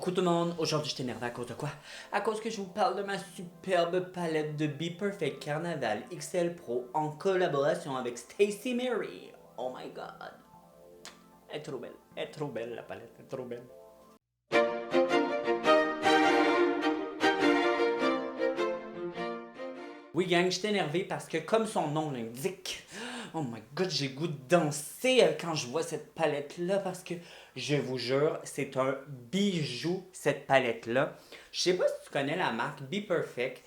Coucou tout le monde, aujourd'hui je t'ai énervé à cause de quoi? À cause que je vous parle de ma superbe palette de Be Perfect Carnaval XL Pro en collaboration avec Stacey Mary. Oh my god. Elle est trop belle la palette, elle est trop belle. Oui gang, je t'ai énervé parce que comme son nom l'indique, oh my god, j'ai le goût de danser quand je vois cette palette-là parce que je vous jure, c'est un bijou cette palette-là. Je sais pas si tu connais la marque Be Perfect.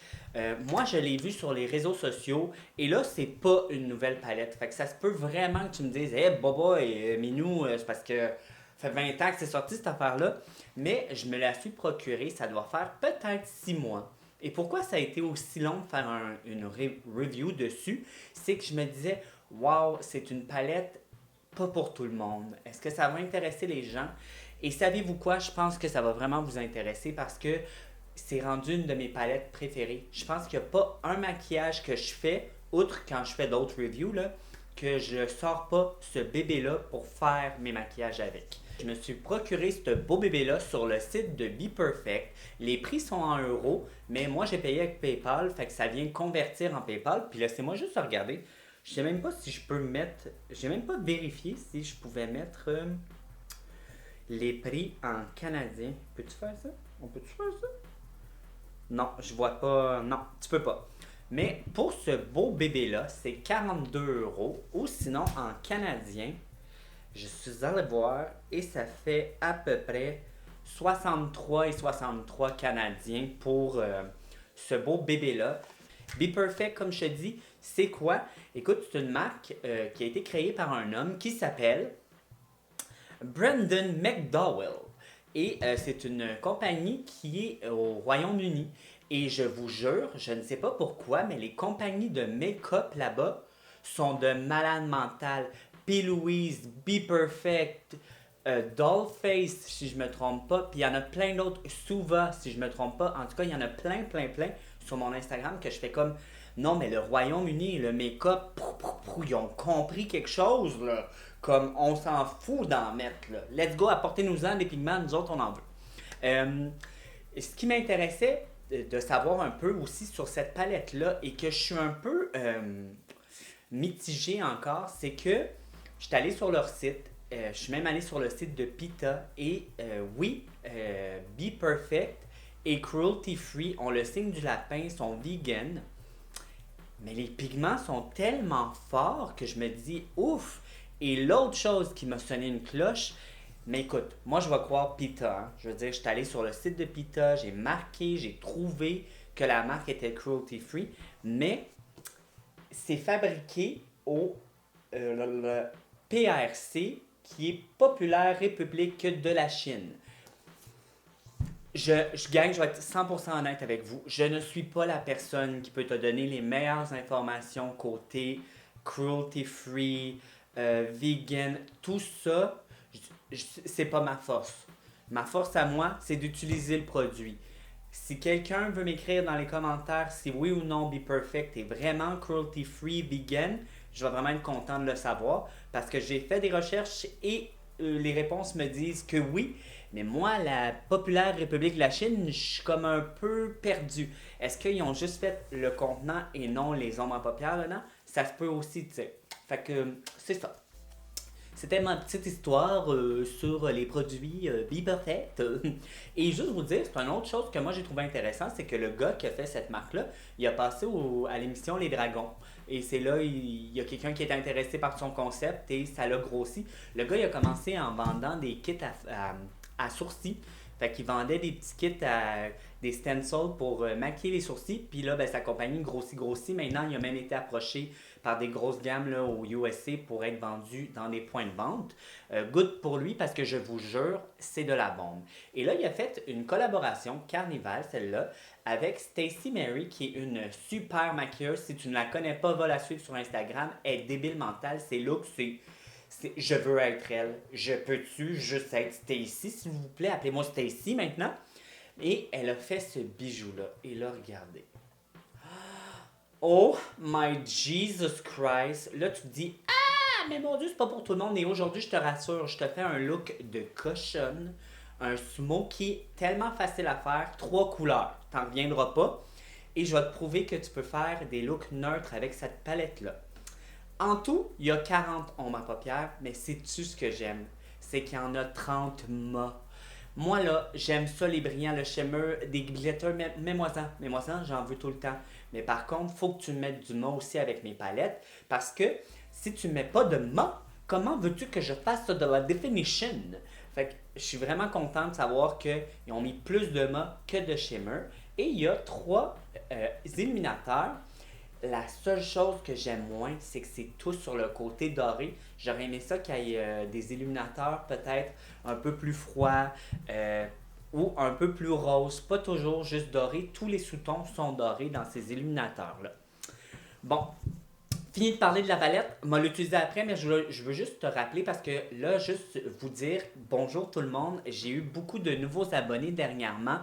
Moi, je l'ai vue sur les réseaux sociaux et là, c'est pas une nouvelle palette. Fait que ça se peut vraiment que tu me dises, hey, Boba et Minou, c'est parce que ça fait 20 ans que c'est sorti cette affaire-là. Mais je me la suis procurée, ça doit faire peut-être 6 mois. Et pourquoi ça a été aussi long de faire une review dessus, c'est que je me disais, wow, c'est une palette pas pour tout le monde. Est-ce que ça va intéresser les gens? Et savez-vous quoi? Je pense que ça va vraiment vous intéresser parce que c'est rendu une de mes palettes préférées. Je pense qu'il n'y a pas un maquillage que je fais, outre quand je fais d'autres reviews, là, que je sors pas ce bébé-là pour faire mes maquillages avec. Je me suis procuré ce beau bébé-là sur le site de Be Perfect. Les prix sont en euros, mais moi j'ai payé avec PayPal, fait que ça vient convertir en PayPal. Puis laissez-moi juste regarder. Je sais même pas si je peux mettre. J'ai même pas vérifié si je pouvais mettre les prix en canadien. Peux-tu faire ça? On peut-tu faire ça? Non, je vois pas. Non, tu peux pas. Mais pour ce beau bébé-là, c'est 42 euros. Ou sinon, en canadien, je suis allé voir et ça fait à peu près 63 et 63 canadiens pour ce beau bébé-là. Be Perfect, comme je te dis, c'est quoi? Écoute, c'est une marque qui a été créée par un homme qui s'appelle Brendan McDowell. Et c'est une compagnie qui est au Royaume-Uni. Et je vous jure, je ne sais pas pourquoi, mais les compagnies de make-up là-bas sont de malade mental. P. Louise, Be Perfect, Dollface, si je me trompe pas. Puis il y en a plein d'autres. Suva, si je me trompe pas. En tout cas, il y en a plein sur mon Instagram que je fais comme. Non, mais le Royaume-Uni, le make-up, ils ont compris quelque chose, là. Comme on s'en fout d'en mettre, là. Let's go, apportez-nous-en des pigments, nous autres, on en veut. Ce qui m'intéressait de savoir un peu aussi sur cette palette-là et que je suis un peu mitigé encore, c'est que je suis allé sur leur site, je suis même allé sur le site de Pita et oui, Be Perfect et Cruelty Free ont le signe du lapin, sont vegan, mais les pigments sont tellement forts que je me dis ouf. Et l'autre chose qui m'a sonné une cloche, mais écoute, moi je vais croire Pita. Hein. Je veux dire, je suis allé sur le site de Pita, j'ai marqué, j'ai trouvé que la marque était cruelty free, mais c'est fabriqué au le PRC, qui est Populaire République de la Chine. Je vais être 100% honnête avec vous. Je ne suis pas la personne qui peut te donner les meilleures informations côté cruelty free, vegan, tout ça. C'est pas ma force. Ma force à moi, c'est d'utiliser le produit. Si quelqu'un veut m'écrire dans les commentaires si oui ou non Be Perfect est vraiment cruelty free, vegan, je vais vraiment être content de le savoir parce que j'ai fait des recherches et les réponses me disent que oui. Mais moi, la populaire République de la Chine, je suis comme un peu perdu. Est-ce qu'ils ont juste fait le contenant et non les ombres en paupières dedans? Ça se peut aussi, tu sais. Fait que c'est ça. C'était ma petite histoire sur les produits Be Perfect. Et juste vous dire, c'est une autre chose que moi j'ai trouvé intéressant, c'est que le gars qui a fait cette marque-là, il a passé à l'émission Les Dragons. Et c'est là, il y a quelqu'un qui est intéressé par son concept et ça l'a grossi. Le gars, il a commencé en vendant des kits à sourcils. Fait qu'il vendait des petits kits des stencils pour maquiller les sourcils. Puis là, ben, sa compagnie grossit. Maintenant, il a même été approché par des grosses gammes là, au USA pour être vendu dans des points de vente. Good pour lui parce que je vous jure, c'est de la bombe. Et là, il a fait une collaboration Carnival, celle-là, avec Stacey Mary, qui est une super maquilleuse. Si tu ne la connais pas, va la suivre sur Instagram. Elle est débile mentale. Ses looks, je veux être elle. Je peux-tu juste être Stacy, s'il vous plaît? Appelez-moi Stacy maintenant. Et elle a fait ce bijou-là. Et là, regardez. Oh my Jesus Christ. Là, tu te dis, ah, mais mon Dieu, c'est pas pour tout le monde. Et aujourd'hui, je te rassure, je te fais un look de cochonne. un smoky tellement facile à faire, 3 couleurs. T'en reviendras pas. Et je vais te prouver que tu peux faire des looks neutres avec cette palette-là. En tout, il y a 40 ombres à paupières, mais sais-tu ce que j'aime? C'est qu'il y en a 30 mâts. Moi, là, j'aime ça, les brillants, le shimmer, des glitters, mets-moi-en, j'en veux tout le temps. Mais par contre, faut que tu mettes du mat aussi avec mes palettes, parce que si tu mets pas de mat, comment veux-tu que je fasse de la definition? Fait que je suis vraiment content de savoir qu'ils ont mis plus de mat que de shimmer. Et il y a 3 illuminateurs. La seule chose que j'aime moins, c'est que c'est tout sur le côté doré. J'aurais aimé ça qu'il y ait des illuminateurs peut-être un peu plus froids ou un peu plus roses. Pas toujours juste doré. Tous les sous-tons sont dorés dans ces illuminateurs-là. Bon, fini de parler de la palette. On va l'utiliser après, mais je veux juste te rappeler parce que là, juste vous dire bonjour tout le monde. J'ai eu beaucoup de nouveaux abonnés dernièrement.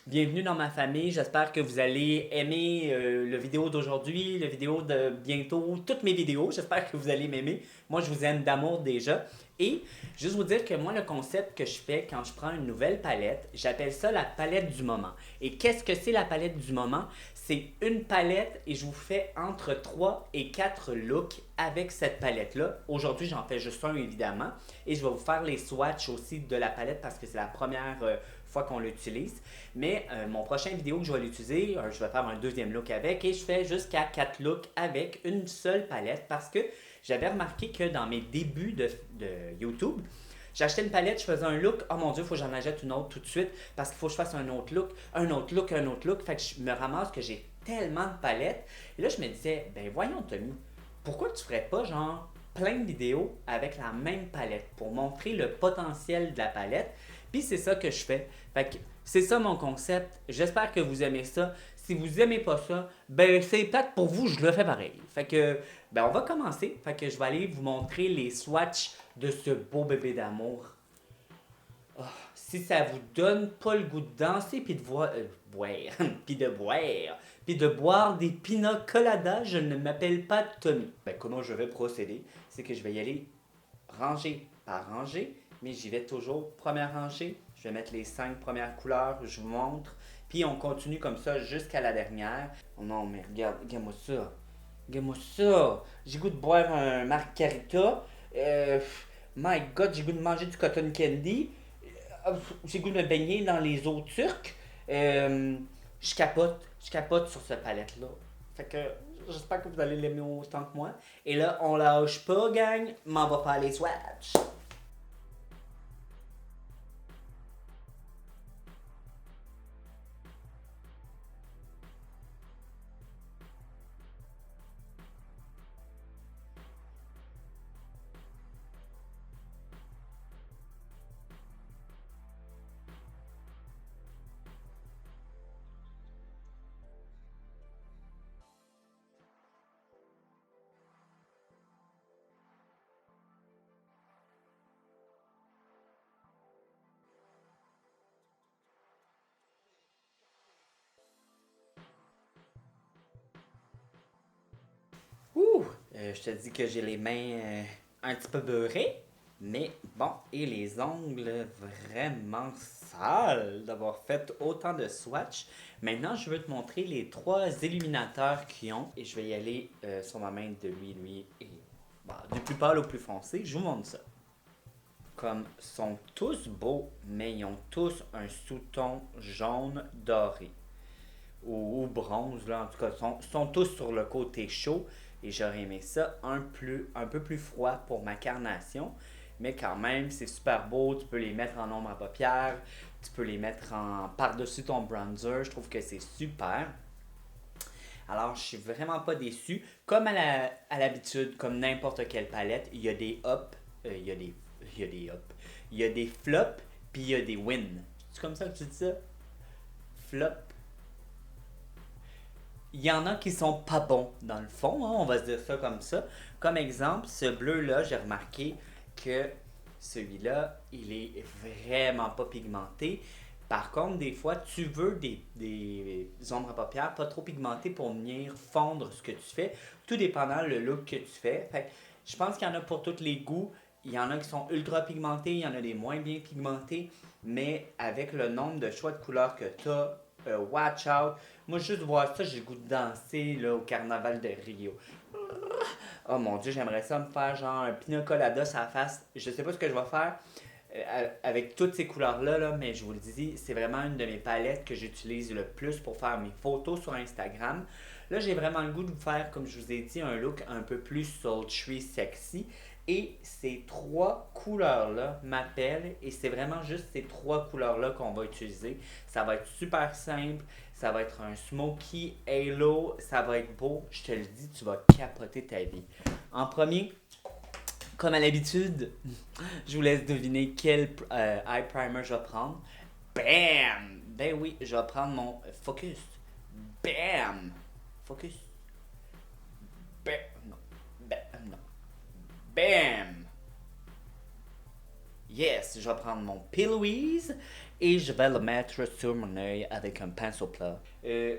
Bienvenue dans ma famille. J'espère que vous allez aimer la vidéo d'aujourd'hui, la vidéo de bientôt, toutes mes vidéos. J'espère que vous allez m'aimer. Moi, je vous aime d'amour déjà. Et juste vous dire que moi, le concept que je fais quand je prends une nouvelle palette, j'appelle ça la palette du moment. Et qu'est-ce que c'est la palette du moment? C'est une palette et je vous fais entre 3 et 4 looks avec cette palette-là. Aujourd'hui, j'en fais juste un évidemment. Et je vais vous faire les swatchs aussi de la palette parce que c'est la première fois qu'on l'utilise. Mais mon prochain vidéo que je vais l'utiliser, je vais faire un deuxième look avec et je fais jusqu'à 4 looks avec une seule palette parce que j'avais remarqué que dans mes débuts de YouTube, j'achetais une palette, je faisais un look, oh mon dieu, il faut que j'en achète une autre tout de suite parce qu'il faut que je fasse un autre look, un autre look, un autre look. Fait que je me ramasse que j'ai tellement de palettes. Et là, je me disais, ben voyons Tommy, pourquoi tu ferais pas genre plein de vidéos avec la même palette pour montrer le potentiel de la palette? Puis c'est ça que je fais. Fait que c'est ça mon concept. J'espère que vous aimez ça. Si vous aimez pas ça, ben c'est peut-être pour vous, je le fais pareil. Fait que ben on va commencer. Fait que je vais aller vous montrer les swatchs de ce beau bébé d'amour. Oh, si ça vous donne pas le goût de danser puis de boire puis de boire puis de boire des pina coladas, je ne m'appelle pas Tommy. Ben comment je vais procéder? C'est que je vais y aller rangée par rangée, mais j'y vais toujours première rangée. Je vais mettre les 5 premières couleurs, je vous montre. Puis on continue comme ça jusqu'à la dernière. Oh non, mais regarde, regarde-moi ça. Regarde-moi ça. J'ai goût de boire un margarita. My God, j'ai goût de manger du cotton candy. J'ai goût de me baigner dans les eaux turques. Je capote sur cette palette-là. Fait que j'espère que vous allez l'aimer autant que moi. Et là, on lâche pas, gang. M'en va faire les swatchs. Ouh! Je te dis que j'ai les mains un petit peu beurrées. Mais bon, et les ongles vraiment sales d'avoir fait autant de swatch. Maintenant, je veux te montrer les 3 illuminateurs qu'ils ont. Et je vais y aller sur ma main de lui et bah, du plus pâle au plus foncé. Je vous montre ça. Comme sont tous beaux, mais ils ont tous un sous-ton jaune doré. Ou bronze, là, en tout cas, sont tous sur le côté chaud. Et j'aurais aimé ça un peu plus froid pour ma carnation. Mais quand même, c'est super beau. Tu peux les mettre en ombre à paupières. Tu peux les mettre en par-dessus ton bronzer. Je trouve que c'est super. Alors, je suis vraiment pas déçu. Comme à l'habitude, comme n'importe quelle palette, il y a des ups, il y a des ups, il y a des flops, puis il y a des wins. C'est comme ça que tu dis ça? Flop. Il y en a qui sont pas bons dans le fond, hein, on va se dire ça comme ça. Comme exemple, ce bleu-là, j'ai remarqué que celui-là, il est vraiment pas pigmenté. Par contre, des fois, tu veux des ombres à paupières pas trop pigmentées pour venir fondre ce que tu fais, tout dépendant le look que tu fais. Fait que je pense qu'il y en a pour tous les goûts. Il y en a qui sont ultra pigmentés, il y en a des moins bien pigmentés. mais avec le nombre de choix de couleurs que t'as, watch out. Moi, juste voir ça, j'ai le goût de danser là, au carnaval de Rio. Oh mon dieu, j'aimerais ça me faire genre un pina colada sur la face. Je sais pas ce que je vais faire avec toutes ces couleurs-là, là, mais je vous le dis, c'est vraiment une de mes palettes que j'utilise le plus pour faire mes photos sur Instagram. Là, j'ai vraiment le goût de vous faire, comme je vous ai dit, un look un peu plus sultry, sexy. Et ces trois couleurs-là m'appellent et c'est vraiment juste ces trois couleurs-là qu'on va utiliser. Ça va être super simple, ça va être un smoky halo, ça va être beau. Je te le dis, tu vas capoter ta vie. En premier, comme à l'habitude, je vous laisse deviner quel eye primer je vais prendre. Bam! Ben oui, je vais prendre mon Focus. Bam! Focus. Bam! Non. Bam! Non. Bam! Yes, je vais prendre mon P. Louise et je vais le mettre sur mon œil avec un pinceau plat.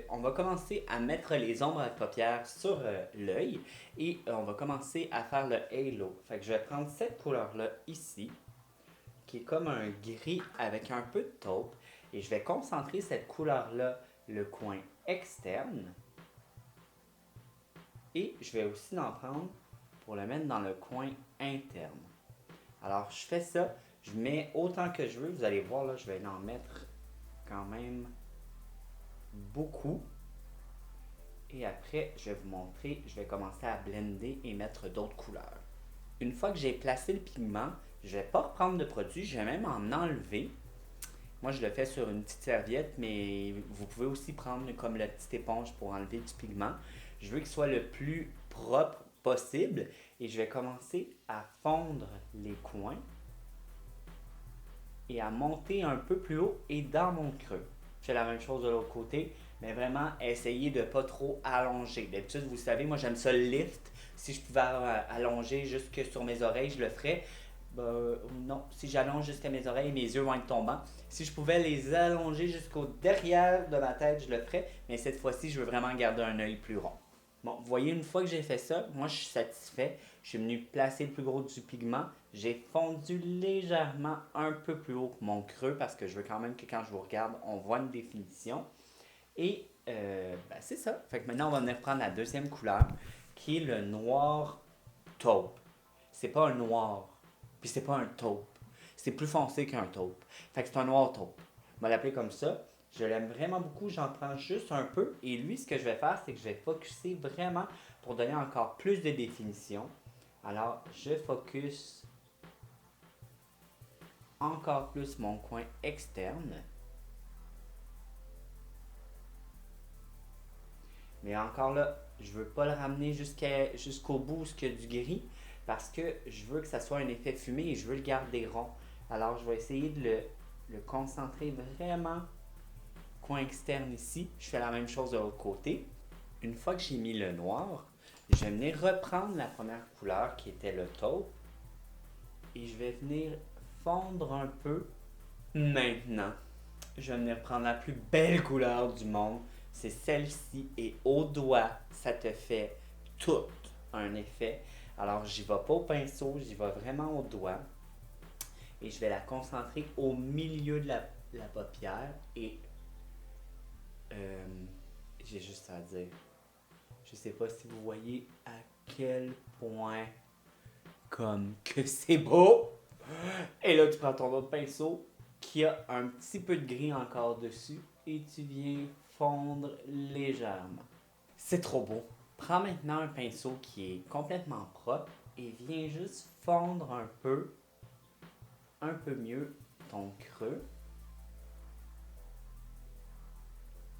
On va commencer à mettre les ombres à paupières sur l'œil et on va commencer à faire le halo. Fait que je vais prendre cette couleur-là ici, qui est comme un gris avec un peu de taupe, et je vais concentrer cette couleur-là, le coin externe, et je vais aussi en prendre pour le mettre dans le coin interne. Alors, je fais ça, je mets autant que je veux. Vous allez voir, là, je vais en mettre quand même beaucoup. Et après, je vais vous montrer, je vais commencer à blender et mettre d'autres couleurs. Une fois que j'ai placé le pigment, je ne vais pas reprendre de produit, je vais même en enlever. Moi, je le fais sur une petite serviette, mais vous pouvez aussi prendre comme la petite éponge pour enlever du pigment. Je veux qu'il soit le plus propre possible et je vais commencer à fondre les coins et à monter un peu plus haut et dans mon creux. Je fais la même chose de l'autre côté, mais vraiment essayer de ne pas trop allonger. D'habitude, vous savez, moi j'aime ça le lift. Si je pouvais allonger jusque sur mes oreilles, je le ferais. Non, si j'allonge jusqu'à mes oreilles, mes yeux vont être tombants. Si je pouvais les allonger jusqu'au derrière de ma tête, je le ferais. Mais cette fois-ci, je veux vraiment garder un œil plus rond. Bon, vous voyez, une fois que j'ai fait ça, moi je suis satisfait. Je suis venu placer le plus gros du pigment. J'ai fondu légèrement un peu plus haut que mon creux parce que je veux quand même que quand je vous regarde, on voit une définition. Et c'est ça. Fait que maintenant, on va venir prendre la deuxième couleur qui est le noir taupe. C'est pas un noir, puis c'est pas un taupe. C'est plus foncé qu'un taupe. Fait que c'est un noir taupe. On va l'appeler comme ça. Je l'aime vraiment beaucoup, j'en prends juste un peu. Et lui, ce que je vais faire, c'est que je vais focuser vraiment pour donner encore plus de définition. Alors, je focus encore plus mon coin externe. Mais encore là, je veux pas le ramener jusqu'au bout qu'il y a du gris parce que je veux que ça soit un effet fumé et je veux le garder rond. Alors, je vais essayer de le concentrer vraiment coin externe ici. Je fais la même chose de l'autre côté. Une fois que j'ai mis le noir, je vais venir reprendre la première couleur qui était le taupe et je vais venir fondre un peu. Maintenant, je vais venir prendre la plus belle couleur du monde. C'est celle-ci et au doigt, ça te fait tout un effet. Alors, j'y vais pas au pinceau, j'y vais vraiment au doigt. Et je vais la concentrer au milieu de la paupière et euh, j'ai juste à dire. Je sais pas si vous voyez à quel point comme que c'est beau. Et là, tu prends ton autre pinceau qui a un petit peu de gris encore dessus et tu viens fondre légèrement. C'est trop beau. Prends maintenant un pinceau qui est complètement propre et viens juste fondre un peu mieux ton creux.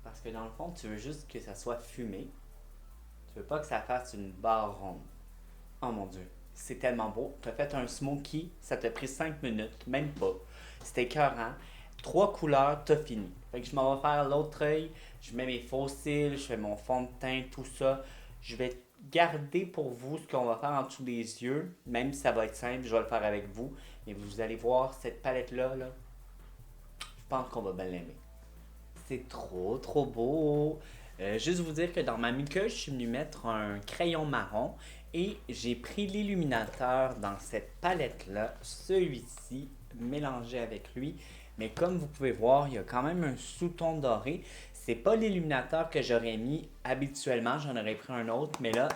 Parce que dans le fond, tu veux juste que ça soit fumé. Tu veux pas que ça fasse une barre ronde. Oh mon dieu, c'est tellement beau. Tu as fait un smoky, ça t'a pris 5 minutes, même pas. C'était écœurant. 3 couleurs, t'as fini. Fait que je m'en vais faire l'autre œil, je mets mes faux cils, je fais mon fond de teint, tout ça. Je vais garder pour vous ce qu'on va faire en dessous des yeux, même si ça va être simple, je vais le faire avec vous. Et vous allez voir cette palette-là, là, je pense qu'on va bien l'aimer. C'est trop, trop beau. Juste vous dire que dans ma muqueuse, je suis venu mettre un crayon marron et j'ai pris l'illuminateur dans cette palette-là, celui-ci, mélangé avec lui. Mais comme vous pouvez voir, il y a quand même un sous-ton doré. C'est pas l'illuminateur que j'aurais mis habituellement, j'en aurais pris un autre, mais là,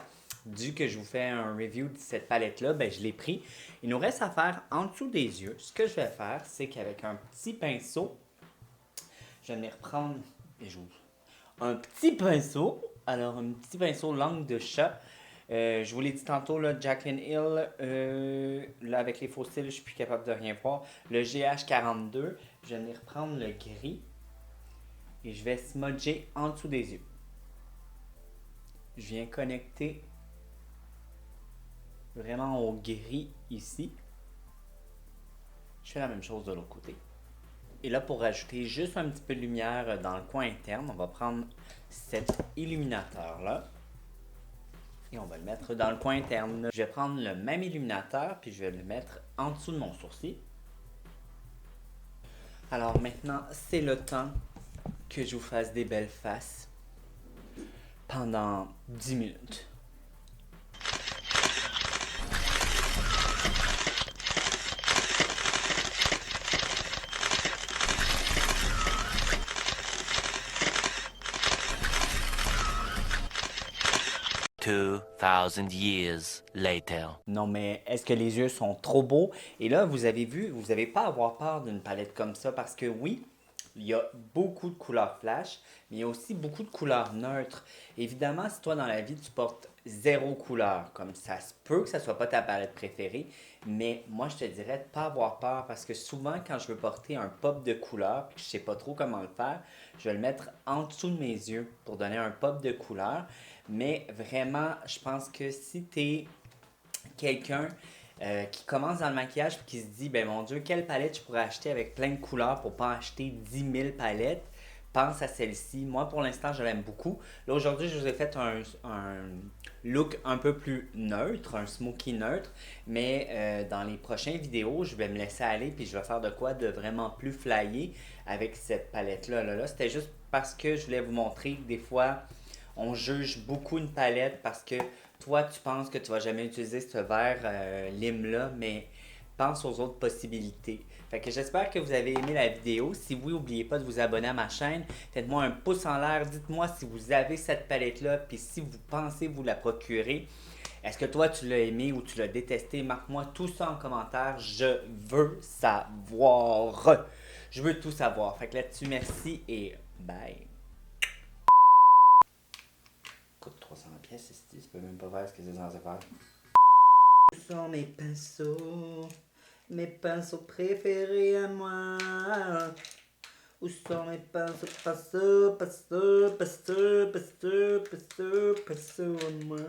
dû que je vous fais un review de cette palette-là, ben je l'ai pris. Il nous reste à faire en dessous des yeux. Ce que je vais faire, c'est qu'avec un petit pinceau, je vais venir prendre un petit pinceau. Alors, un petit pinceau langue de chat. Je vous l'ai dit tantôt, là, Jaclyn Hill, là, avec les fossiles, je suis plus capable de rien voir. Le GH42, je vais venir prendre le gris et je vais smudger en dessous des yeux. Je viens connecter vraiment au gris ici. Je fais la même chose de l'autre côté. Et là, pour rajouter juste un petit peu de lumière dans le coin interne, on va prendre cet illuminateur-là. Et on va le mettre dans le coin interne. Je vais prendre le même illuminateur, puis je vais le mettre en dessous de mon sourcil. Alors maintenant, c'est le temps que je vous fasse des belles faces pendant 10 minutes. Two thousand years later. Non, mais est-ce que les yeux sont trop beaux? Et là, vous avez vu, vous n'avez pas à avoir peur d'une palette comme ça parce que oui, il y a beaucoup de couleurs flash, mais il y a aussi beaucoup de couleurs neutres. Évidemment, si toi dans la vie tu portes zéro couleur, comme ça se peut que ça soit pas ta palette préférée, mais moi je te dirais de pas avoir peur parce que souvent quand je veux porter un pop de couleur, puis que je sais pas trop comment le faire, je vais le mettre en dessous de mes yeux pour donner un pop de couleur. Mais vraiment, je pense que si tu es quelqu'un qui commence dans le maquillage et qui se dit, ben mon Dieu, quelle palette je pourrais acheter avec plein de couleurs pour pas acheter 10 000 palettes, pense à celle-ci. Moi, pour l'instant, je l'aime beaucoup. Là, aujourd'hui, je vous ai fait un look un peu plus neutre, un smoky neutre, mais dans les prochaines vidéos, je vais me laisser aller puis je vais faire de quoi de vraiment plus flyé avec cette palette-là. C'était juste parce que je voulais vous montrer que des fois, on juge beaucoup une palette parce que toi, tu penses que tu vas jamais utiliser ce verre lime-là, mais pense aux autres possibilités. Fait que j'espère que vous avez aimé la vidéo. Si oui, n'oubliez pas de vous abonner à ma chaîne. Faites-moi un pouce en l'air. Dites-moi si vous avez cette palette-là, puis si vous pensez vous la procurer. Est-ce que toi, tu l'as aimé ou tu l'as détesté? Marque-moi tout ça en commentaire. Je veux savoir. Je veux tout savoir. Fait que là-dessus, merci et bye. Coûte 300 pièces, ici, tu peux même pas faire ce que c'est censé faire. Où sont mes pinceaux préférés à moi? Où sont mes pinceaux à moi?